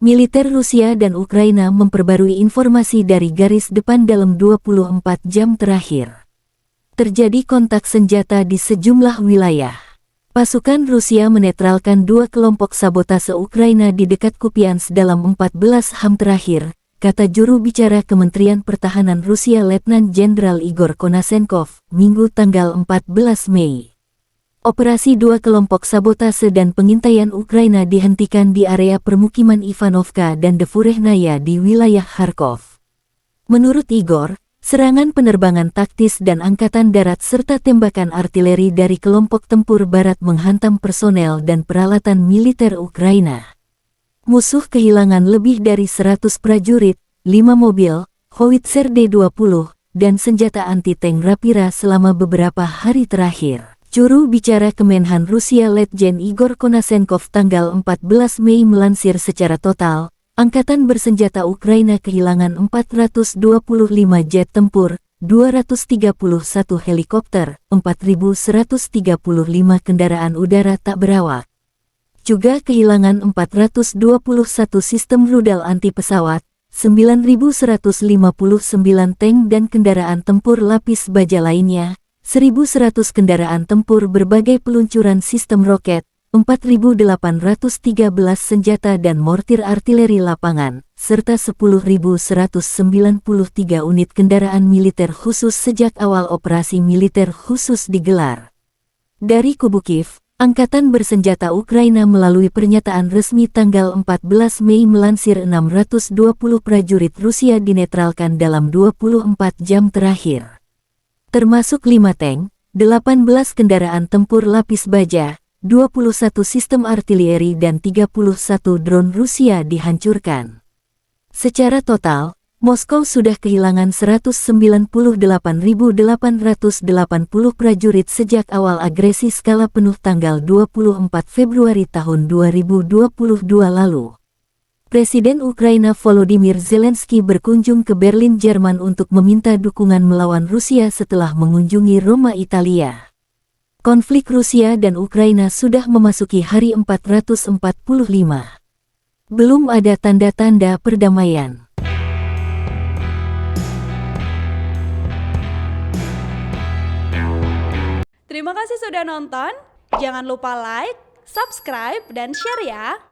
Militer Rusia dan Ukraina memperbarui informasi dari garis depan dalam 24 jam terakhir. Terjadi kontak senjata di sejumlah wilayah. Pasukan Rusia menetralkan dua kelompok sabotase Ukraina di dekat Kupiansk dalam 14 jam terakhir, kata juru bicara Kementerian Pertahanan Rusia Letnan Jenderal Igor Konashenkov, Minggu tanggal 14 Mei. Operasi dua kelompok sabotase dan pengintaian Ukraina dihentikan di area permukiman Ivanovka dan Devurehnaya di wilayah Kharkov. Menurut Igor, serangan penerbangan taktis dan angkatan darat serta tembakan artileri dari kelompok tempur barat menghantam personel dan peralatan militer Ukraina. Musuh kehilangan lebih dari 100 prajurit, 5 mobil, howitzer D-20, dan senjata anti-tank Rapira selama beberapa hari terakhir. Juru bicara Kemenhan Rusia Letjen Igor Konashenkov tanggal 14 Mei melansir secara total, Angkatan bersenjata Ukraina kehilangan 425 jet tempur, 231 helikopter, 4.135 kendaraan udara tak berawak. Juga kehilangan 421 sistem rudal anti pesawat, 9.159 tank dan kendaraan tempur lapis baja lainnya, 1.100 kendaraan tempur berbagai peluncuran sistem roket, 4.813 senjata dan mortir artileri lapangan, serta 10.193 unit kendaraan militer khusus sejak awal operasi militer khusus digelar. Dari kubu Kiev, Angkatan bersenjata Ukraina melalui pernyataan resmi tanggal 14 Mei melansir 620 prajurit Rusia dinetralkan dalam 24 jam terakhir. Termasuk 5 tank, 18 kendaraan tempur lapis baja, 21 sistem artileri dan 31 drone Rusia dihancurkan. Secara total, Moskow sudah kehilangan 198.880 prajurit sejak awal agresi skala penuh tanggal 24 Februari tahun 2022 lalu. Presiden Ukraina Volodymyr Zelensky berkunjung ke Berlin, Jerman untuk meminta dukungan melawan Rusia setelah mengunjungi Roma, Italia. Konflik Rusia dan Ukraina sudah memasuki hari 445. Belum ada tanda-tanda perdamaian. Terima kasih sudah nonton. Jangan lupa like, subscribe, dan share ya.